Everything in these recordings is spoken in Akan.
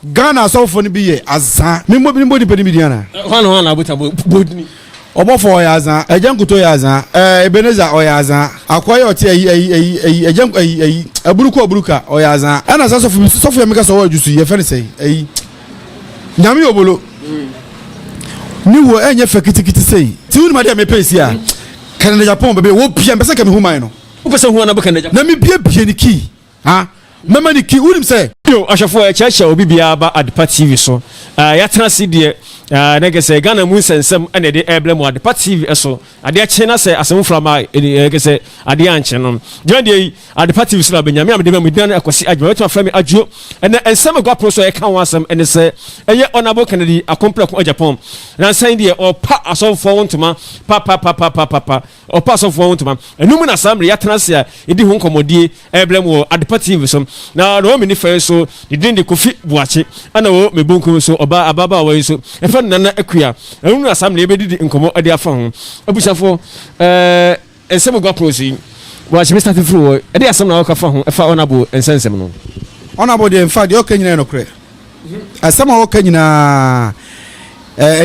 Ghana so for be ye azan me mo bi pedi mediana one abuta bodni omo for yazan ejankuto yazan ebeneza oyazan akoye oti ejanku aburuka oyazan ana so for me ka so wajusu ye fere sei nyame obolo ni wo enye fekitikiti sei ti woni ma de me pesi a Canada Japan bebe wo pia mbese ka me human no wo pese hu na be Canada na me bia ni ki ha mama ni ki unim say yo ashafo e cheche obi bia ba Adepa TV so ya transi de na ke say Ghana mu sensem ene de eble mu Adepa TV so ade a che na say asem frama ke say ade anche no de Adepa TV so na benyame am de me dan akwasi adwo wetu aframe adwo ene ensem gwa pro so e kan wasem ene say eye onabo Kennedy akompra ko Japan na san de o pa aso fo wontuma pa o pa aso fo wontuma enum na samre ya transi a edi hu nkomodie eble mu Adepa TV so na no me ni fa so didinde kofi buache ana wo me bonkum so oba ababa wa so e fa nana akua enu asam na ebedidi nkomo ade afa ho abusafo ensem gwa prosi wa che Mr. Fru e de asam na wo ka fa ho e fa onabo ensensem no onabo de fa de okanyina no kre asam wo kanyina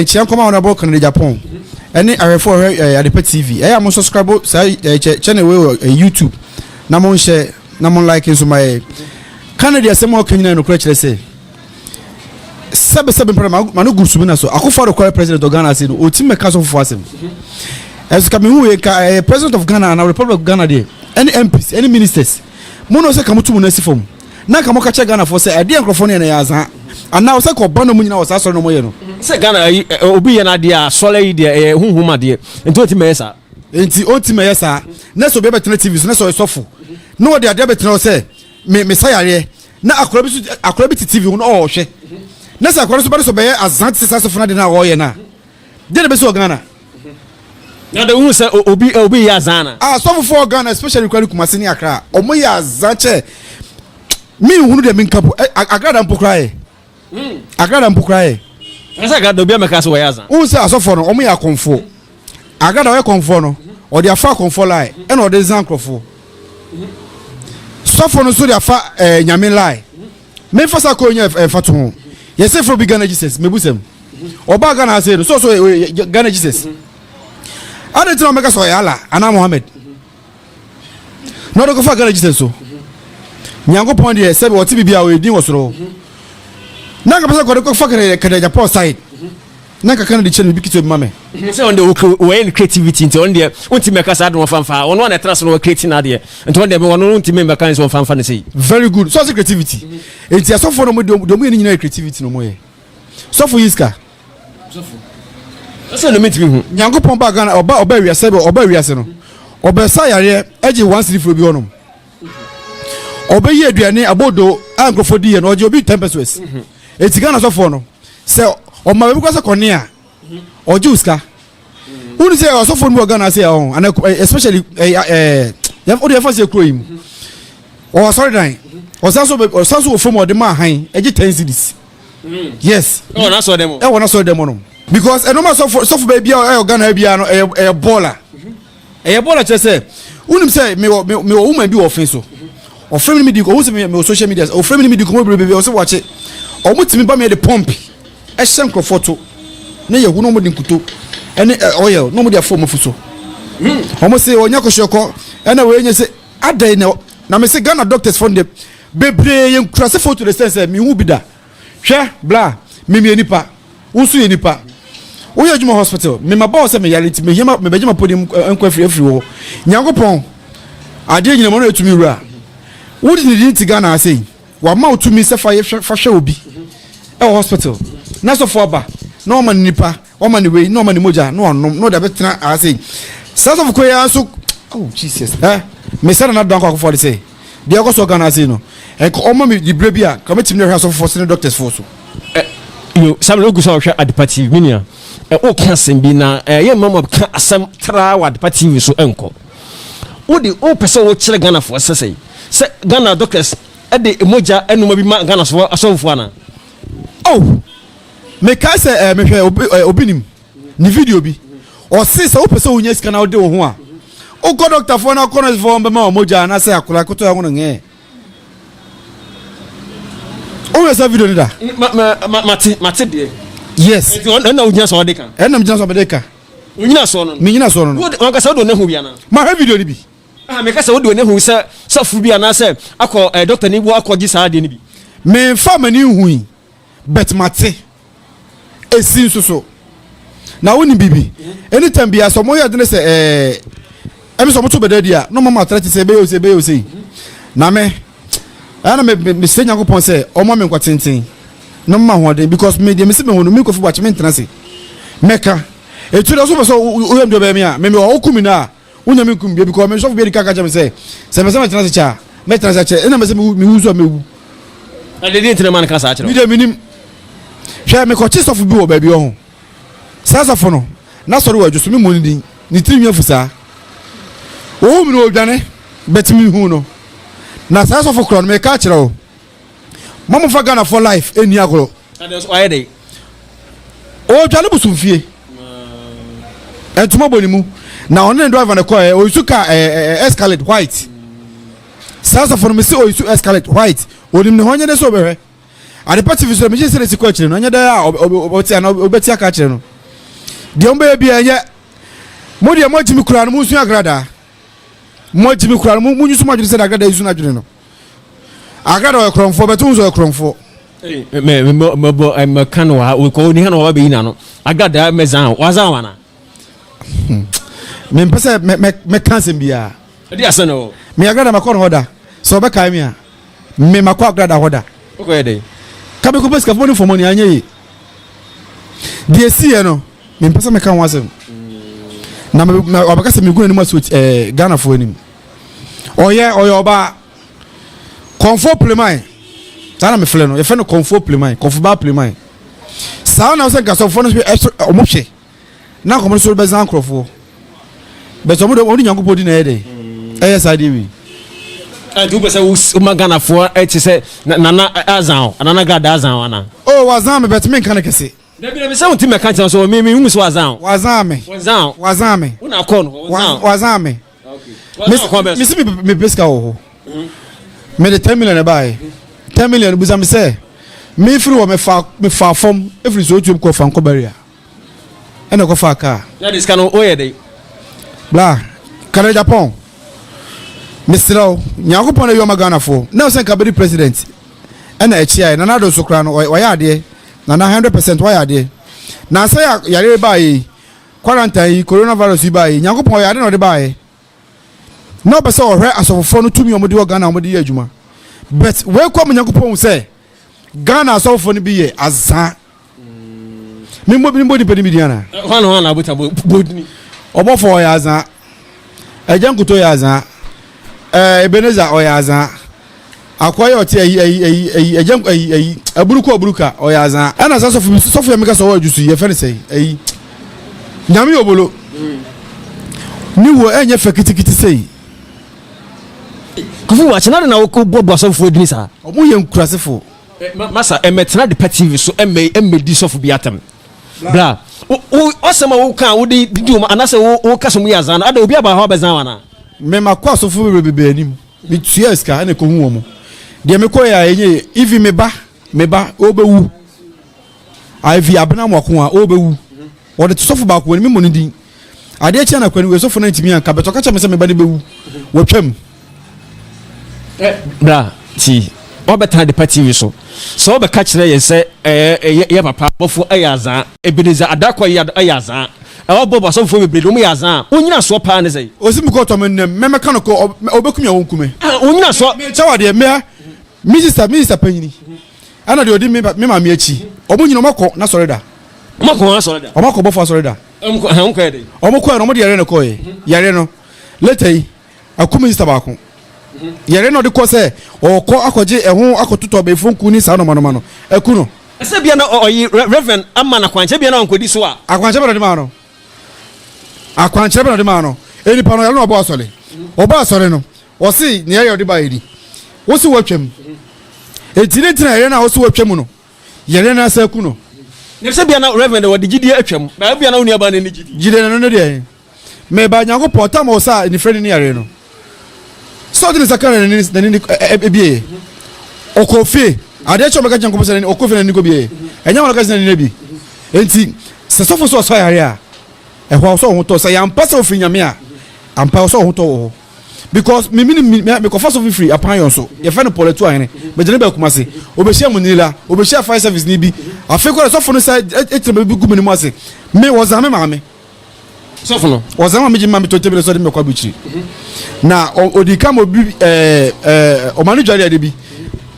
chian koma onabo Canada Japan eni arefo Adepa TV am subscribe say channel we YouTube na mo share na mo like so my Canada asem wo kanyina no kre kire say sebe manu group subina so akufo the current president of Ghana say o team make so for asem as ka me hu president of Ghana and Republic of Ghana there any MPs any ministers mono say kamutu na sifom na ka moka che Ghana for say ade enkrofo ne ya azan ana say ko bano mu nyina was asoro no moye no say Ghana obi ye na de a sole yi de hunhuma de enti oti meyesa na so be betena TV so na so sofo no de ade betena say me sayare na akora bi TV no o hwe na sa akora so be so be azan ti sasa funa de na wo ye na de be so Ghana na de hu say obi ya azana so for Ghana especially kwani Kumasi ni Accra omo ya azan che mi hunu de minkapo agrada mpokra esa agrada obi ameka so ya azan hu say asofo no omo ya konfo agrada we konfo no o de afa konfo lai e na o de zan krofo sofo no so de afa nyame lai me fasa ko nya fato ho yes for big Ghana Jesus mebusem oba Ghana say so Ghana Jesus ade tino meka so ya ala ana Mohammed no do ko fa Ghana Jesus so nyango pon de se be oti bibia we din wosoro na ka pesa ko fa Canada Japan side na ka Canada channel bi kito mame say on the we creativity into on there unti meka sa do fanfa on one trans no creating na there into on there on unti meka so fanfa na say very good so creativity enti so for no mo do mo nyina creativity no mo ye so for yiska so no meet me nyango pon ba Ghana oba wiase no oba sayare eji 1 for bi onom oba ye aduane abodo ankrofo di ye no oje obi 10 pesos enti Ghana so for no say o ma be kwasa konia oje uska unu say o so for no Ghana say on and especially ya for the first kroim o sorry dan o sanso from o de ma han eje 10 cedis yes oh na so dem e wona so dem no because no ma so for baby e Ghana bia no e baller che say unim say me woman bi ofin so o frame me di ko wo me social media o frame me di ko mo baby o so watch o mutimi ba me de pump e hyen krofoto na ye hu no mo di nkuto ene oil no mo di afo mo fuso o mo say onya ko sheko ena we nye say adai na me say Ghana doctors from the bebre yen krase photo the sense me hu bi da hwe bla me nipa unsu ye nipa wo ye juma hospital me ma ba o say me reality me hema me bejima podi enko free wo nyankopon ade nyina mo na etumi wura wo di ni ti Ghana say wa ma otumi se fa hwe obi e hospital na so for ba no man nipa o man we no man moja no onom no da betena say south of koya so oh Jesus me say na don ko for say de ko so Ghana say no e ko o ma me di brebia ka metimi na hwa so for senior doctors for so yo sam lo gusa hwa Adepa TV minia o kan sem bi na ye mama ka asam tra wa Adepa TV so enko o di o pese wo kire Ghana for say Ghana doctors e de emoja enuma bi ma Ghana so asomfo ana oh me ka say me hwe obinim ni video bi o say o pese wo nya sika na o de wo ho a o go doctor for na corners for be ma emoja na say akula koto ya wono nge o esa video ni da mate de yes na unyina so de kan na mjina so be de ka unyina so no me nyina so no won ka sa do na hu bia na ma ha video ni bi me ka sa wo do na hu se sofu bia na se akọ doctor ni wo akọji sa de ni bi me fa mani hu bet mate esi so na woni bibi anytime bia so mo ya de se emi so mo to be de dia no mama try say be yo say na me ana me say Nyankopon say o ma me nkwatenten no ma ho de because me de me se me hono me kofi ba che me ntena se meka etu da so be so o yam do be me a me o kumi na unya me kum be because me so be ka me say se me ntena se cha me ntena se cha ina me se me wu so me wu na de ntena man ka sa cha me de minim hwa me ko chi so fu bi wo ba bi ho sa so fo no na so re wa jusu me mo ni tiri nwa fusa o mi no odwane betimi hu no na sa so for me ka kire o mama fa Ghana for life eni agoro why dey o dwane busumfie entuma bonimu na on driver na call o isuka escalate white sa so for me say o isu escalate white onim ne honye de so behwe Adepa TV so me je se ko kire no anya da o ti na obeti aka kire no de ombe bia ye mo de mo jimi kura no mu su agrada mo jimi kura mo nyusu ma jiri se agrada isu na jiri no agrada o kronfo betu zo kronfo me kan wa ko ni han wa be ina no agrada mezan wazan wana me pese me cancel bia e dia se no me agrada makon hoda so be kai me a me makwa agrada hoda ko e dey ka be ko beska fo ni fo mo ni anya yi de sie no me pese me kan wasem na me obaka se me gu ni maso Ghana fo anim oye oba comfort plemai sana me fle no ye fe no comfort plemai comfort ba plemai sa na se gaso fo no omo hwe na ko mo so be zan krofo be so mo do oni Nyankopon di na ye dey sa dey wi du be se o Ghana fo ti se na azan anana gada azan wana o wazan me bet me kan kese na bi se won ti me kan so me hu so wazan me una kon wazan me okay me si me peska ho me de 10 million buy 10 million buza me say me free wo me fa form every so otu ko fa nko barrier ena ko fa ka na dis kan o ye dey bla kare Japan Mr. Nyankopon na yo magana fo na se ka be president ena echi na na do so kra no wa ya de na 100% wa ya de na say yare buy quarantine coronavirus buy Nyankopon ya de no de buy no be say ohwe asofofo no tumi omode Ghana omode ye adwuma but we kwa Nyankopon say Ghana asofofo no bi ye azan mimbo di pedi midiana wana abuta bodni obofo ya azan ejankuto ya azan Ebeneza o ya azan akwaye oti aburuka o ya azan ana sofu emeka so wa jusu ye fere sei nyame obolo ni wo enye fekitikiti sei kufu wa chana na wo bobo sofu edini sa omo ye nkurasefo masa emetena de TV so emedi sofu biatam bra o sema wo kan wo di anase wo kaso mu ya azan ada obi aba ha bezan wana me makwa sofu bebe anim me tua ska na ko hu wo mo de me ko ya enye ivi me ba obewu ivi abna mo ko a obewu wo de sofu ba ko ni me mo ni ade chia na kwani we sofu na ntimi anka beto ka cha me se me ba ne bewu wo twam bra ti obeta de TV so obeka kire ye se ye papa bofo ayaza Ebeneza adakwa ye ayaza bobo so fo bebre mu yazan onyina so pa ne sei osimi ko to me ka no ko obekum ya wonkume onyina so me chawa de me minister panyini ana de odi me ma me achi omunyina mako na sore da omako bofo sore da omko ye de omko no mo de yare no ko ye yare no later yi akum minister ba ko yare no de ko se okọ akoje ehun akotuto be fonku ni sa no mano eku no ese bia na oyi reverend amma na kwanche bia na onkodi so a akwanche bra de ma no akwanche bra de ma no eni pa no yare no oba asore no o si ne yare de ba yedi wo si watwam etire tire yare na wo si watwam no yare na sa eku no ne se bia na reverend wo de gidi atwam ba bia na woni aba na ni gidi na no de me ba nyango portam o sa ni friend ni yare no so de sakana ni ebie okofi ade cho meka janko pese okofe na niko bi enya wala kasi na ni bi enti se sofo so so yare a ehwa so ho to se ya mpa se ofri nyame a ampa so ho to wo because me ko fa so free apan yon so ye fe no poletu ahene me jene ba kuma se obehia munila obehia fire service ni bi afeko sofo no say etrebe bi gumeni mo ase me was ame maame sofo no was ame me jima me to tebele so de me kwa buchiri na odikam obi o manu jari ade bi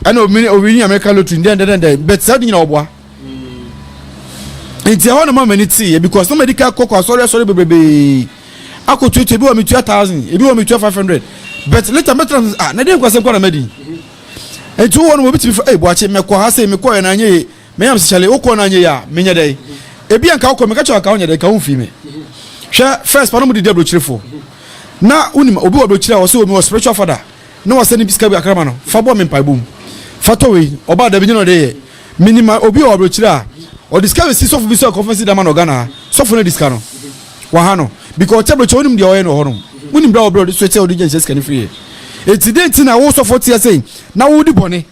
ana obini American lottery den but say nyina oboa nti ho no mama ni ti because no medical kokko sorry bebebe akotu ebi wo me 2000 ebi wo me 2500 but later metra na dey kwase kwa na medi enti wo no obi ti boache me kwa ha say me kwa na anye me yam chale wo kwa na anye ya me nya dai ebi anka wo me ka chawa ka wonya dai ka wo fi me hwe first pa no mo di debro chirefo na unim obi wo do chira wo say o me spiritual father no wo send biska bi akrama no fa bo me mpa bum fatowe oba da bi no dey minima obi wo do chira o discover si sofu bi so conference da man organa sofu no discover no wa ha no because table cho unim de o ye no hono unim bra obro so tell o di Jesus can free eti na wo sofu tie say na wo di bone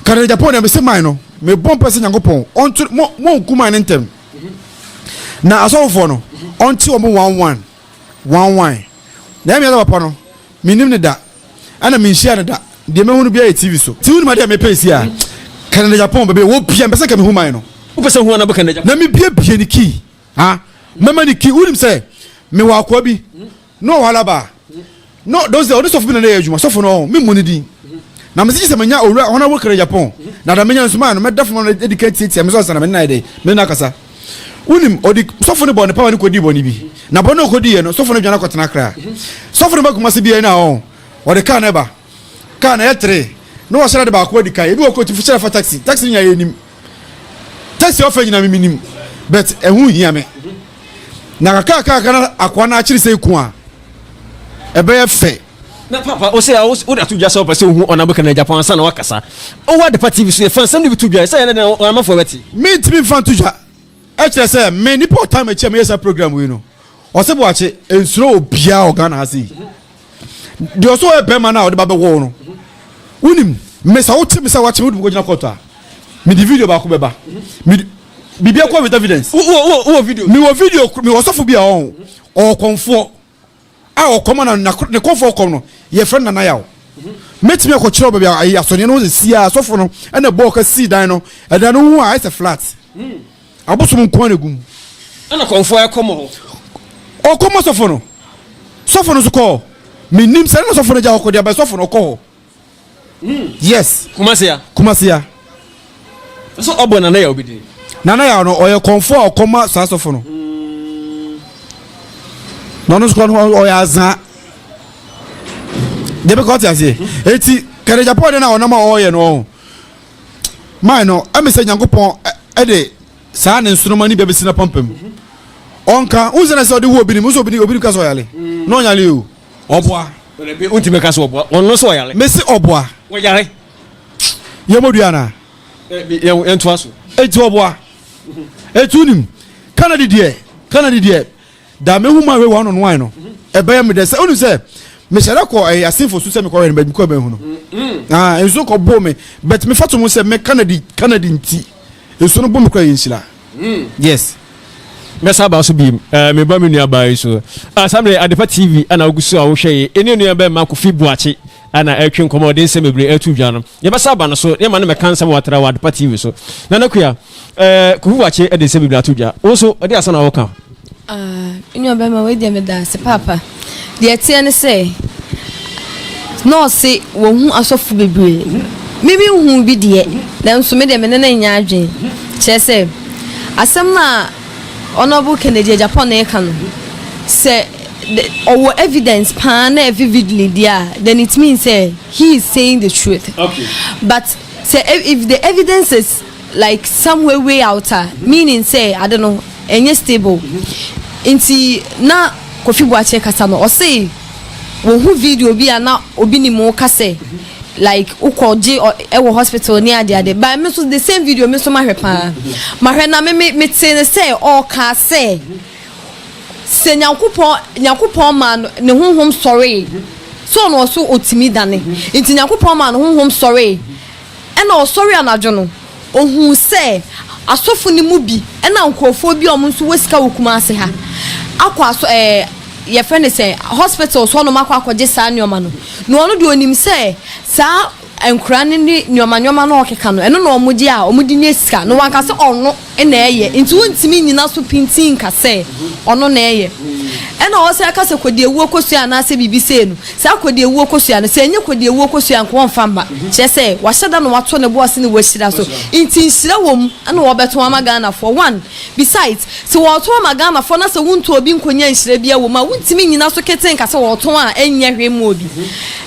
kan Japan me say man no me bon person yankopon on mo kuma ntem na asofo no on ti o mo 11 na me da papa no minim ne da ana me nhia ne da de me hunu bia TV so ti hunu ma de me pesi a kan Japan bebe wo bia me say ka me hu man no wo pese hu na be kan Japan na me bia ni ki ha mama ni ki unim say me wa akwa bi no wala ba no those the orders of me na ejuma so for no me money din na me say manya owura hona wo kan Japan na da menya nsuma no me da for no educate me so sana me na dey me na kasa unim odi so for no bon power ni kodi boni bi na bon no kodi ye no so for no dwana kwatena kra so for no ba kuma se bi na o odi ka na ba ka na etre no wa sara de ba ko odi ka e bi wo ko ti fuchara fa taxi nya ye nim taxi ofa nyina me minim but ehu hia me na ka na akwa na achiri se ku a ebe ye fe na papa o say o da to dwa so pese hu ona be kan Japan sana wakasa o wa Adepa TV so fan sam ni to dwa say na o ma for beti me timi fan to dwa e kire say me ni po time e che me yesa program we no o se bo ache ensuro obia organ ha sei de o so e be ma na o de ba be wo no unim me sa o timi sa wa che wo go jina kota me di video ba ko be ba me bibia kwa with evidence wo video me wo video me wo sofo bia o konfo a o koma na ne konfo kom no ye friend na yawo metime ko kire bia ayi asone no si a sofo no na bo ka si dan no e dan no hu a is a flat abosom nko na gum na konfo e komo ho o koma sofo no so ko me nim se na sofo no ja ko dia ba sofo no ko yes kumase ya so obo na ya obidi nana ya no oye konfo okoma sasofo no no sko no oye azan debe ko ti ase eti kere Japan na onama oye no mai no amese nyankopon e de saa ne nsunoma ni bebe sina pampam onka unzena se odi wo obi ka so yale no nyale o oboa be untime ka so oboa onno so yale mesi oboa wo yare yemoduana ye nto aso eti oboa etunim Canada die da me huma we one on one no ebe ya me de se onu se me shere ko asinfo su se me ko we be ko be hu no enso ko bo me but me fatu mo se me Canada nti enso no bo me ko yinshira yes me saba so bi me ba me nua ba so asamre Adepa TV ana ogusu a wo hwe eni nua ba ma ko fi buache ana etwe nkomo de nsem ebre atu dwa no ye ba saba no so ye ma no me kansa watara wa Adepa TV so na nakuya ko fi buache e de nsem ebre atu dwa wo so de asana wo ka nua ba ma we de me da se papa de tie ne se no se wo hu asofu bebre me bi hu bi de na nso me de me ne nya adwen che se asem na honorable Kennedy Japan e kan say our evidence pan vividly there then it means say he is saying the truth. Okay, but say if the evidence is like somewhere way outer meaning say I don't know any stable inti na Kofi Boache kasa no o say wo hu video bi na obi ni mo kase like ukoje e wo hospital ni ade but me so the same video me so ma hwe na me tene say all ka say se nyankopon man ne honhom sorry so no so otimi dane nti nyankopon man honhom sorry ɛna ɔsɔre anadwo no ohun sɛ asɔfo ne mu bi ɛna nkurɔfoɔ bi ɔmo nso wɔsika wokuma ase ha akɔ aso ye friend say hospital so no makwa akɔgye saa nneɔma no na ɔno de onim sɛ saa enkura ne nneɔma no ɔkeka no ɛno na ɔmogye a ɔmodi ne sika no wanka sɛ ɔno na ɛyɛ nti wontimi nyina so pintin ka sɛ ɔno na ɛyɛ ɛna ɔsɛ aka sɛ kɔdi ewuo kosua na sɛ bibi sɛ no saa kɔdi ewuo kosua no sɛ enye kɔdi ewuo kosua nko wɔmfa mba kyerɛ sɛ wahyɛda no wato ne boase ne wahyira so nti nhyira wom ɛna wɔbɛto ama Ghana for one besides sɛ wɔto ama Ghana for na sɛ wonto obi nkonya nhyira bia wom a wontimi nyina so keten ka sɛ wɔto a ɛnyɛ hwe mu obi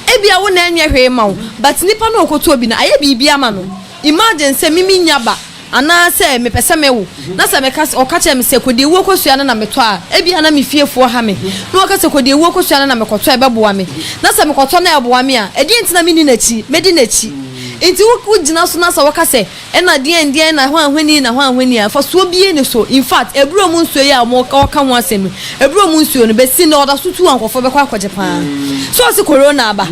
ebia wo na ɛnyɛ hwe ma wo but nipa no okoto obi na ayɛ biribi ama no imagine sɛ mimi nyaba ana se me pese me wo na se me ka o ka che me se kodi ewo kosua na me to a ebi ana me fiefo ha me na o ka se kodi ewo kosua na me koto e beboa me na se me koto na e boa me a edi ntina me ni nachi me di nachi enti wo gina so na se wo ka se e na die na ho ahwani na ho ahwani a fa so bie ne so in fact eburo mu nsuo ya mo ka ho asem eburo mu nsuo no be si na oda so tu ankofo be kwa akwaje pa so se corona ba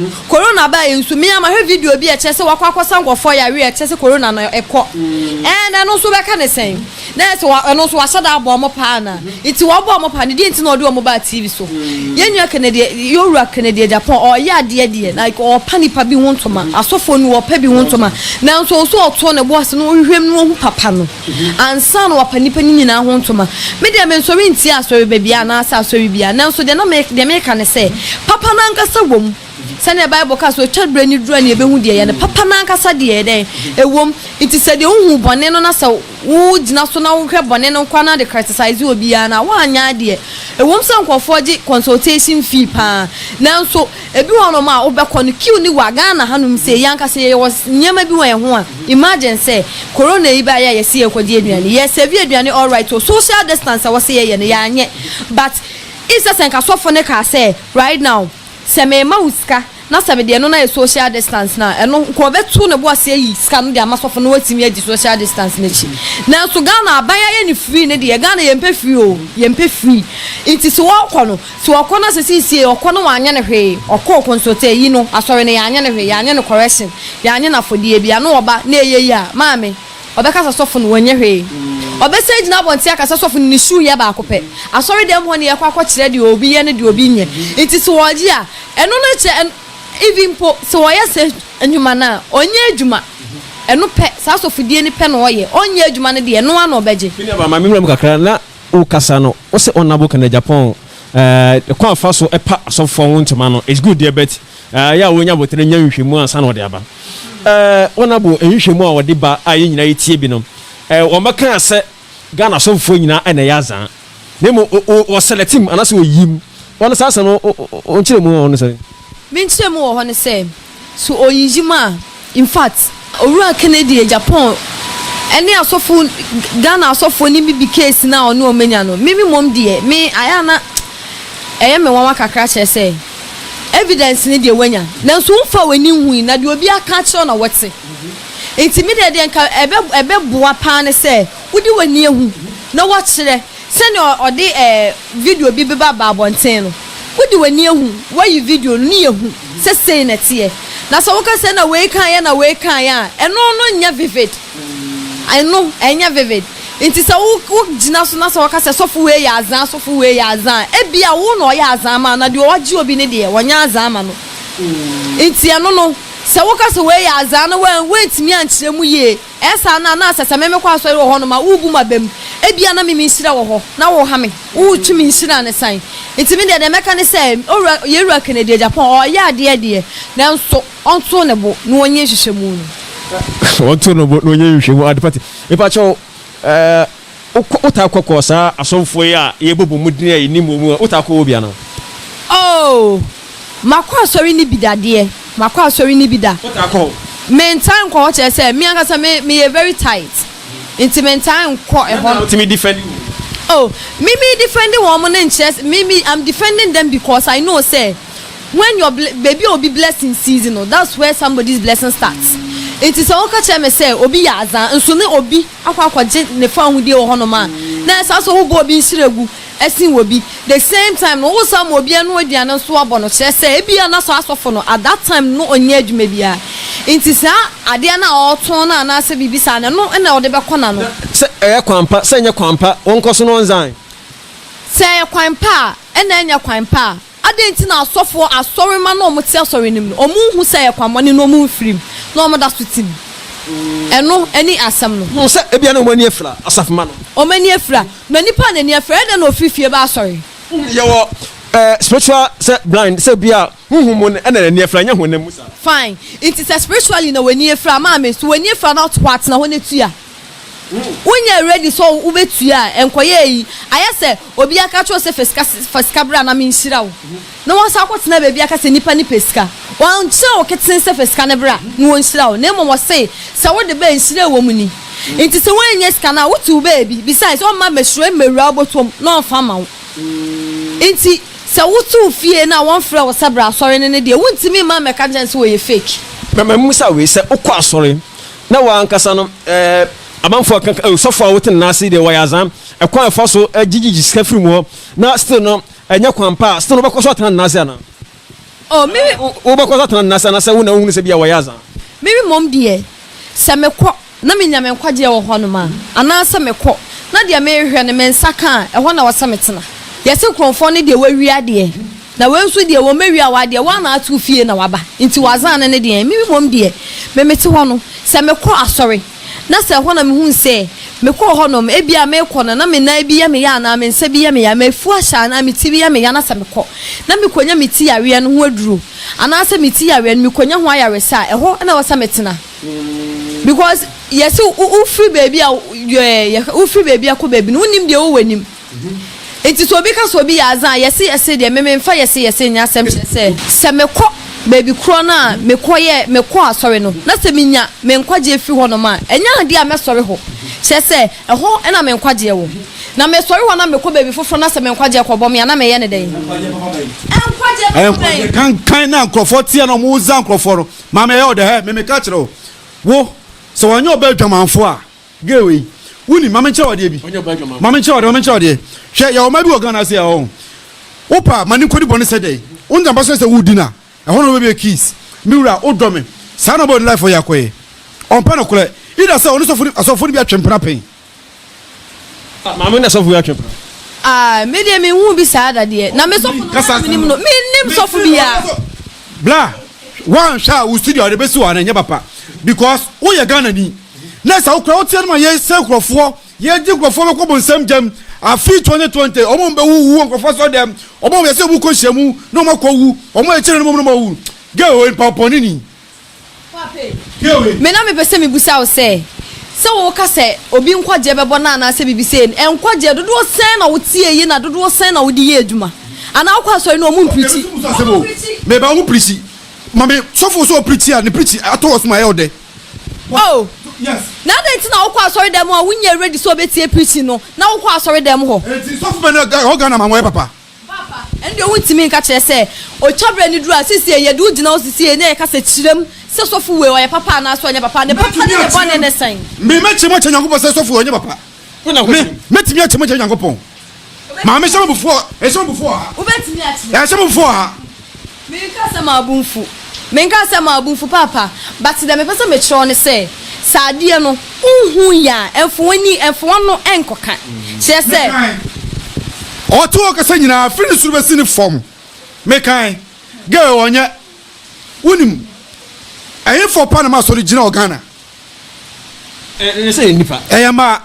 e nsu me ama hwe video bi e che se wakwa akosa ankofo ya we e che se corona na ekọ na no so be ka ne sen na se wa no so wa shada abo mo pa na iti wa abo mo pa ne di nti na ode mo ba TV so yenua Canada Yoruba Canada Japan o ya de like o panipa bi wontoma asofo no wo pa bi wontoma na so oto ne boase no hwehwem no hu papa no ansa no wa panipa ni nyina wontoma me de me so nti asori ba bia na asa asori bia na so de na me ka ne se papa na nkasa wom sane Bible ka so chadbre ni dura ne ebehu de ye ne papa na nkasa de ye den ewom iti se de hu bone no na sa wo gina so na wo hwe bone no kwa na de criticize obi ya na wa anya de ewom se nkofo gi consultation fee pa na so ebi wono ma wo be kono kiu ni wa Ghana hanum se yanka se ye nyema bi wo ye ho a imagine say corona yi ba ya ye se ye kwodi aduane ye se bi aduane all right so social distance wo se ye ne ya anye but isa senka sofo ne ka say right now se me ma uska na se me de no na social distance na eno ko betu ne bo ase yi ska no de amasofo no watimi agi social distance na chi na so Ghana abaya ye ni free ne de Ghana ye mpe free o ye mpe free iti so wakọ na se sisi okọ no wanya ne hwe okọ consult yi no asori ne yanya ne hwe yanya ne correction yanya na fodie bia no oba na eyeyi a maame obeka sofo no wanya hwe obese gina bonti aka sofo ni shoe ye ba akopɛ asori dem ho ne ye kwakɔ kire de obi ye ne de obi nye iti so oji a eno no che even po so oye se anwuma na onye adwuma eno pɛ sa sofodie ni pɛ no oye onye adwuma ne de eno ano obeje fini ba ma memra mu kakra na o kasa no o se onabo kana Japan kwa afa so epa asofo wontoma no it's good there bet ya wonya botere nya nhwemu ansa na ode aba onabo nhwemu a ode ba ayi nyina yetie bi no o maka se Ghana asofo nyina na yaza nemo o selectim anase o yim wona sasa no o nkyere mu wona se me nkyere mu wo ne se so o yijima in fact owura Canada Japan ene asofo Ghana asofo ni bibi case na ono omenya no mimi mom de me ayana me wama kakra che se evidence ni de wanya na so mfa wani hu na de obi aka che na wote enti me de nka ebe boa pa ne se wodi wani ehu na wo kire se ne ode video bi beba ba bonten no wodi wani ehu wayi video ni ehu se sei na tie na so wo ka se na we kan ya eno no nya vivid I know enya vivid inti sa wo gina so na so waka se sofo we ya azan e bia wo no ya azan ma na de oji obi ne de wonya azan ma no inti eno no se wo ka se we ya azan no we ntimi ankyere mu ye esa na asese meme kwa so wo ho no ma ubu ma bem e bia na mimi nsira wo ho na wo ha me wo twimi nsira ne san inti me de meka ne se Yoruba Canada Japan o ya de na nso onto ne bo no onye hwehwemu no wonto no nye nhwemu Adepa ipa cho utakọ sa asomfo ya yebobo mudin ya ni mu utakọ obia no oh makwa asori ni bidade makwa asori ni bida utakọ mentan ko che say me aka say me very tight inti mentan ko e ho to me defend oh me defending woman in chest me I'm defending them because I know say when your baby will be blessed in season, that's where somebody's blessing starts. It is all catch me say obi yaza nso ne obi akwa je ne fa hu die ho no ma na esa so ho bo bi nsiregu esin wo bi the same time no wo sam obi anu aduane so abo no kire say ebia na so asofo no at that time no onye adwuma bia nti sa ade na oton na na se bibisa na no na ode be kona no se kwampa se nye kwampa wonko so no nzan se kwampa na enya kwampa ade nti na asofo asori ma no omti asori nim no omu hu se kwamone no omu mfirim no omo da sutim eno eni asam no se ebia na omani afra asafma no omani afra na nipa na ni afra de na ofifie ba asori yewo spiritual say blind say bia huhumu na ni afra nya honam musa fine it is spiritually na wani afra ma me so wani afra na twat na hone tua unya ready so ubetua enkoye yi ayese obi aka cho se feska bra na me nhira wo na won sa kwotena ba bia aka se nipa ni peska wan che o keten se feska ne bra na won nhira wo na mo wo se wo de ba nhira wo mu ni enti se wan nya ska na wotu baby besides o ma mehro mewura botom na on fa ma wo enti se wotu fie na won fra wo sabra sorry ne de wontimi ma meka jense wo ye fake mama musa we se ukwa sorry na wa ankasa no amanfo kan sofo woten nase de wayazam ekwan fa so gigigi skafiri mu na still no enya kwampa still no bekoso atan nase ana oh me wo bekoso atan nase ana se wo na hu se bia wayazam me mom de se mekọ na me nyame nkwaje wo ho no ma ana se mekọ na de me hwe ne me nsaka e ho na wasa metena yesi kronfo ne de wawi ade na wensu de wo mawi awade wa na atu fie na waba nti wazan ne de me mom de me mete ho no se mekọ asori na se ho na me hu se me ko ho no e bia me ko na me na bia me ya na me nse bia me ya me fu asha na me ti bia me ya na se me ko na me konya me ti yare no ho aduro ana se me ti yare no me konya ho ayare sa e ho na wasa metena because yes u free baby u free baby akọ baby no nim de o wanim enti so bi ka so bi ya azan yes de me mfa yes nya sem se me ko baby kro na me ko asori no na se minya me nkwaje fi ho no ma enya ade a me sori ho che se ho na me nkwaje wo na me sori ho na me ko baby foforo na se me nkwaje ko bom ya na me ye ne den nkwaje kan na nkrofo tie no mu za nkrofo ma me ye o de he me ka kire wo so wanyo oba dwamanfo a gewe wuni ma me nche wode bi ma me nche wode hwe ya o ma bi organize ya o opa mani kodi bone se dey unja ba so se wudina e hono be kiss miura odome sa no body life for yakoye on pa no kole ida say oni so bi atwempena pen mama na so fu atwempena me de me hu bi sa da de na me so fu no me nim so fu bi ya bla one sha we studio de be si wa na nya papa because wo ye Ghana ni na sa ukra o tie ma ye se krofo ye di krofo me ko bonsam jam afi 2020 omo mbe wu nkrofo so dem omo ye se bu ko hyemu no ma ko wu omo e kire no mo wu ge o paponi ni pape me na me pese me busa o se wo ka se obi nkwaje bebo na na se bibise nkwaje dodo sen na wo tie yi na dodo sen na wo di ye adwuma ana akwa so no omo mprichi me ba omo prichi mame so prichi a ne prichi atos my ode oh yes na dey tina okwa sorry dem a wunye ready so betie preach no na okwa sorry dem ho enti so for na Ghana ma papa and you want me nka kire say o chabre ni duru asisi ye du gina osisi ye na ye ka se chirem se so fu we o ye papa na so nya papa ne papa ne bon ne sen me chemo chanyankopo se so fu o nya papa me timi a chemo chanyankopo ma me chemo before ha o betimi a chimo ya chemo before ha me nka se ma abunfu papa but the me pese me chiro ne say sadie no unhu ya enfo no enkoka che se o to ka se nyina fini suru besi ni form me kan ge onye unim ayi for panama so original Ghana ne se nipa eyama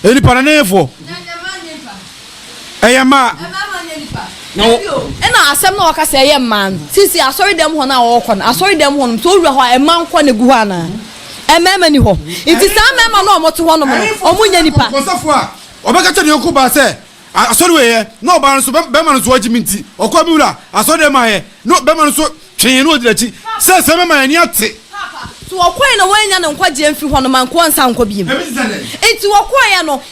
nipa na nefo eyama no ena asem na waka say man sisi asori dem ho na woko na asori dem ho no so wura ho e man ko ne gu ho na e mema ni ho iti sa mema no omoto ho no mo omunya nipa konsafo a obeka tene yoko ba say asori we ye no ba no so be man so agiminti okwa mi wura asori dem aye no be man so twen no dirachi se mema ni ate papa so okwa na wanya ne nkwaje mfi ho no man ko nsa nkwa biem iti okwa ya no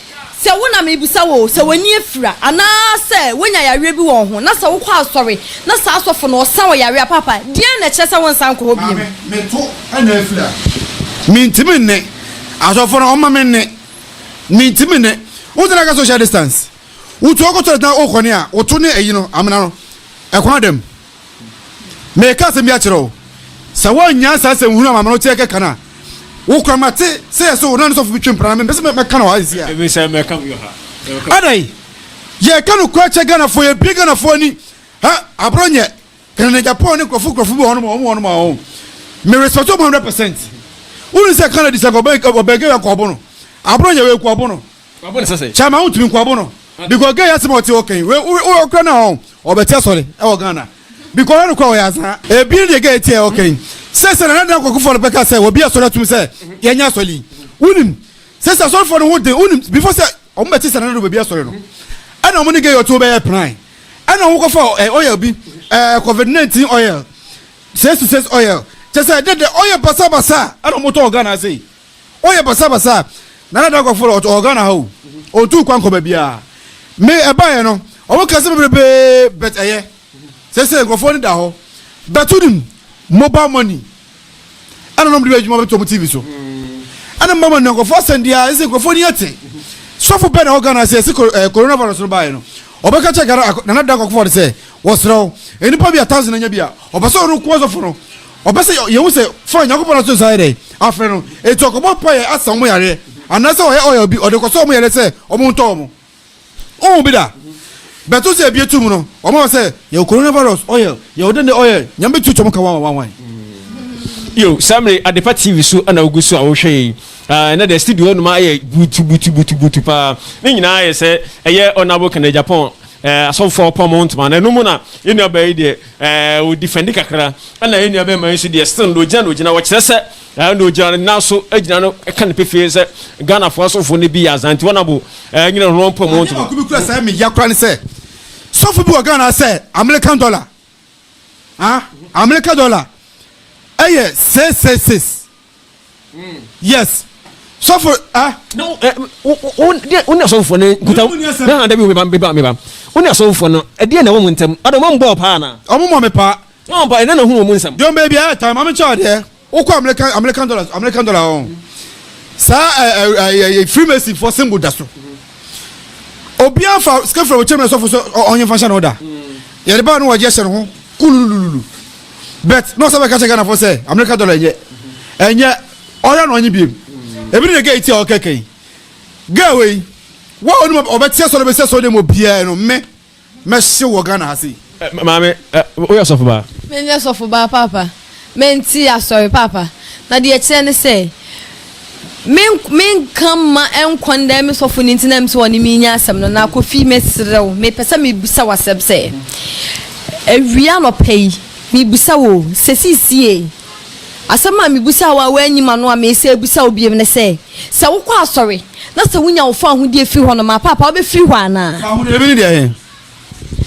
se wona me busa wo se wani afira ana se wonya yare bi wo ho na se wo kwa asori na se asofo no sa wo yare papa die na che se won san ko bi me to ana afira mi ntimi ne asofo no ma me ne mi ntimi ne Who's the social distance? Who talk to the Okonia, or Tony, you know, Amano, a quantum. Make us a natural. So one yes, I say, I'm not take a cana. Who come at it, say so, none of which implement, my canoe is here. We say, I come you have. Ade, ye canoe quite a gunner for a big gunner for any. Ha, Abronia, can I Japan for football on my own? Me respect 100%. Who is a Canada disabled or beggar Quabono? Abronia will Quabono. Chama out to Quabono. Because gay has about okay. We are Ghana or better sorry, our Ghana. Because I don't call us a building gate here, okay. Says another for the Becca say, will be a sort to say, Yanya Soli. Unim says a sort for the wood, before say, oh, Matis another will be a story. I don't want to get your 2 by a prime. I don't go for oil be COVID-19 oil. Says oil. Just I did the oil basa. I don't want to Ghana say. Oil basa. Nana don't go for Ghana ho. Or 2 Quanco baby. Me a buyer no. I can say bet a year. Say go for the ho. But to them mobile money. I don't know the way you want to TV so. I don't know no go for send dia is go for the yete. So for better organize coronavirus no buy no. Obeka check nana don't go for the say. What's wrong? Any probably 1,000 anya bia. Obaso no kwazo for no. Obese you say fine yakopon so side. Afre no. E talk about pay asa mo yare. Anase oil bi o de ko so mo yare say omo nto omo. Oh be da. But to say bietum no. Omo say your coronavirus oil. You don the oil. Nyambe tucho mo ka wan. Yo, Sammy Adepa TV so ana ogusu a wo hwe na the studio no ma butu pa. Ni nyina ye say eye onabo kana Japan asofo pomont man no mu na enu abai de we defend kakra ana enu abai man so de still no gina wo kire se no gina na so agina no ka ne pefie se Ghana fo asofo ne bi azanti wonabo nyina ron pomont man ku kura say me yakra ne say sofo bi Ghana say American dollar American dollar Aye, 666. Yes. So for no on so for ne kuta na da bi me ba on so for no e de na wo muntem ado mo mbo pa na omo me pa no pa e na hu mo nsam don baby time am charge there ukọ American dollar on sa Freemason for single daso obia fa skafra wo cheme so for onye fashion order ye de ba no wo je se ho kulululu bet no sabe catch Ghana for say American dollar enye oya no onye biem ebi ne gate o keke ga we wa onu obetia so be so dem obia no me hye wo Ghana ha sei mame oya so for ba me nya so for ba papa me nti asori papa na de kire ne say men come ma en condemn so for nintinam so oni mi nya asem no na kofi mesrew me pesa me busa wasem say ewia no pay mi busa wo sesisie asema mi busa wa wanyima no me se busa obiem ne se wo kwa asori na se wunya wo fa ho die fi ho no ma papa wo be fi ho ana ho de bi de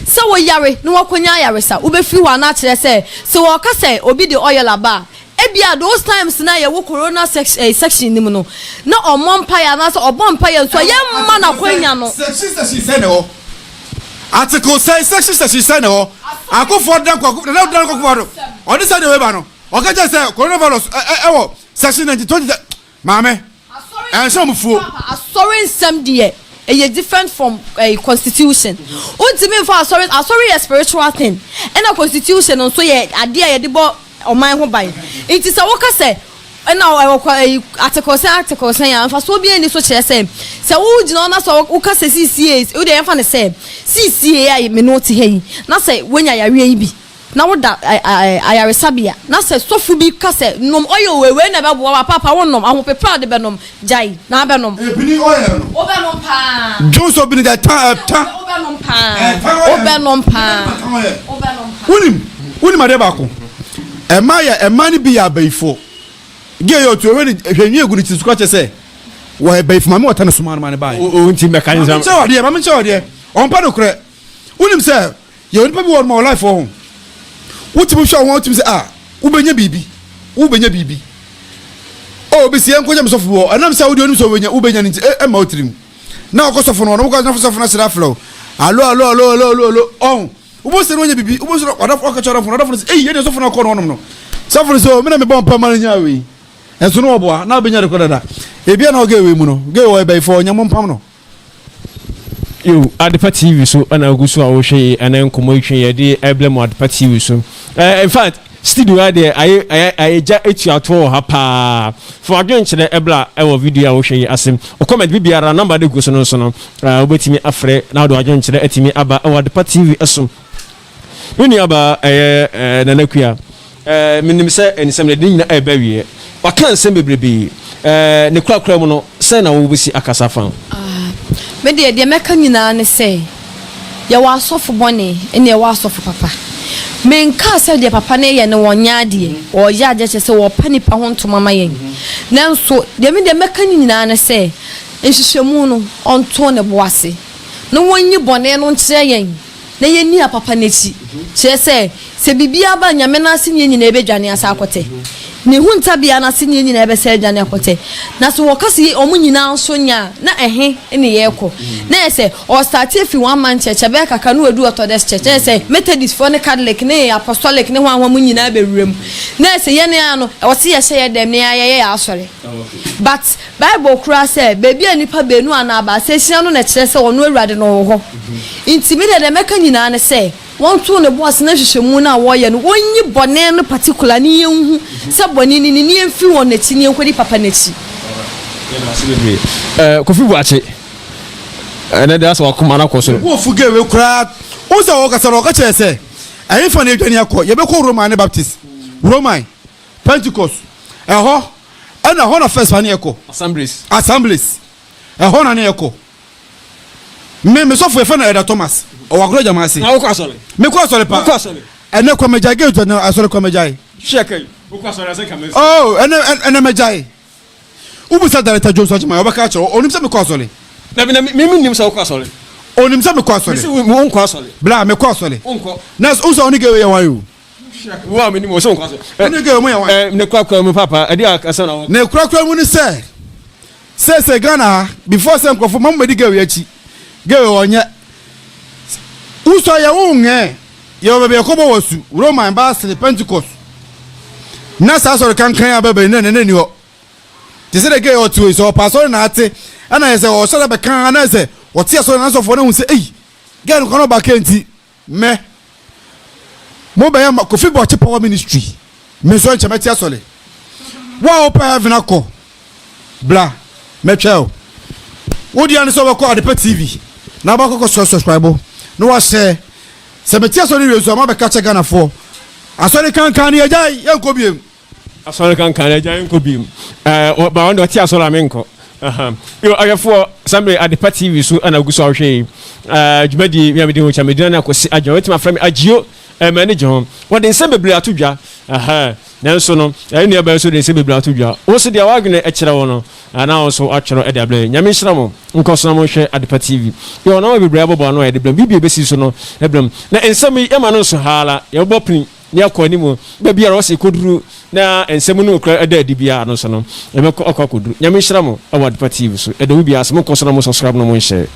se wo yare no wakonya yare sa wo be fi ho ana kire se wo ka se obi de oil aba ebia those times na ye wo corona section nim no na omompa ya na so obompa ya so ye mma na kwanya no section say no article say section say no akofo dan kwado on this side we ba no okay just say coronavirus ewo section 20 mame sorry nsem de e different from a constitution ultimate for sorry a spiritual thing and a constitution on so ye ade ye de bo oman ho ban it is a worker say na article say ya fa so bia ni so kire say wo gina na so wo ka CCA wo de fa ne say CCA ya me note he na say wonya ya wie bi na wo da ayare sabia na say sofu bi ka say nom oyo we na be bo papa wonom ahopepa de be nom jai na be nom ebini oil o be nom pa Johnson bin that time o be nom pa Unim Adepa ko ema ni bi ya baifo ge yo to we hwenye eguri ti sukwa che wo baifo ma me wota ne suma ma ne ba o nti mechanism ma me chawde on pa do kre unim say ye oni pa bi won my life ho utim hwa won utim say ubenya bibi o bi sie enkonya me sofo wo anam say odi oni so ubenya ni e ma otrim na okosofo no ko na sofo na sira flow alo on ubo se no nya bibi ubo se oda fo ka chara fo oda fo ye de sofo na ko no no sofo so me na me bon pa ma nya we enso no obo na benya de ko dada e bia na oge we mu no ge wo e bai fo nya mo pam no yo Adepa TV so ana oguso a wo hwe ana nkomo itwe ye de emblem Adepa TV so in fact studio ade I ja etuato ha pa for adwen kire ebla e wo video a wo hwe asem o comment bibiara number de guso no so no obetimi afre na do adwen kire etimi aba e Adepa TV eso uni aba nanakua minim se enisem de nyina e ba wie waka nsem bebrebe ne kura mu no se na wo bisi akasa fan me de meka nyina ne se ya wa asofo bone ene ya wa asofo papa me nka se de papa ne ye ne wonya de o ya je se wo panipa ho ntoma ma yen nanso de me de meka nyina ne se nhwehwemu no onto ne boase no wonyi bone no nkire yen na ye ni papa nechi kire se bibia ba nyame na ase nyina ebedwane asa akote ne hunta bia na ase nyina ebe se adwane akote na so wokase omu nyina nso nya na ehe ne ye ko na ese o start if one man church be kaka no edu Orthodox church ese Methodist for ne Catholic ne Apostolic ne hwan mu nyina bewurem na ese ye ne ano o se ye hye dem ne ye asore but Bible kura say baby anipa benu ana ba se hia no na kire se wono awurade no ho intimide de meka nyina ne say want to ne boss na hwehwemu na wo ye no wonyi bone no particular ni yenhu se bone ni emfi won na ti ni enkodi papa na ti kofi buache na de aso akoma na koso wo fuge we kura o se wo kasa ro ka chere se ayi fa na edwani akọ ye be ko Roman Baptist Roman Pentecost eho ana ho na first one ekọ assemblies eho na ne ekọ me so fu fa na Elder Thomas o wa gro jama se na wo kwa sole me kwa sole pa ene kwa meja ge to na asole kwa meja shekai wo kwa sole se kamesi oh ene meja ubusa director Johnson chima obaka cho onim se me kwa sole na me nim se wo kwa sole onim se me kwa sole se wo kwa sole bla me kwa sole onko na usa oni ge we yan yu wo me nim wo se kwa sole oni ge mo yan ne kwa mu papa edi akasa na wo ne kwa mu ni se Ghana before se nkofo mamma di ge we achi ge we onye uso ya unge yo bebe yakobo wasu Roman Baptist Pentecost na sa so kankan ya bebe ne ni ho ti se de ge o tu so pastor na ate ana ye se o so be kan ana se o ti so na so fo na hu se ge no kono ba kenti me mo be ya Kofi Boche Power Ministry me so nche meti asole wa o pa heaven akọ bla me twel wo di an so be ko Adepa TV na ba ko subscribe no wa share se meti asole rezo ma be ka che Ghana for asole kankan ye jai yanko biem asole kankan ye jai yanko biem ba won do ti asole amenko yo agafo sambe Adepa TV so ana guso ahwe djumadi mi amedi ho cha medina na kosi ajo wetima frame agio manager hon wode nsem bebre atodwa nanso no enu eba so de nsem bebre atodwa wo se dia wagene e kire wo no ana so atwero e de abla nyame nhira mo nkoso mo hwe Adepa TV yo na bebre abobo no e de blam bibie besi so no e blam na nsem e ma no so hala ye bo pin ni akoni mu ba bia ro se koduru na nsem no okra e da adibia no so no e be ko koduru nyame nhira mo Adepa TV so e de bibia asem nkoso na mo subscribe no mo nhye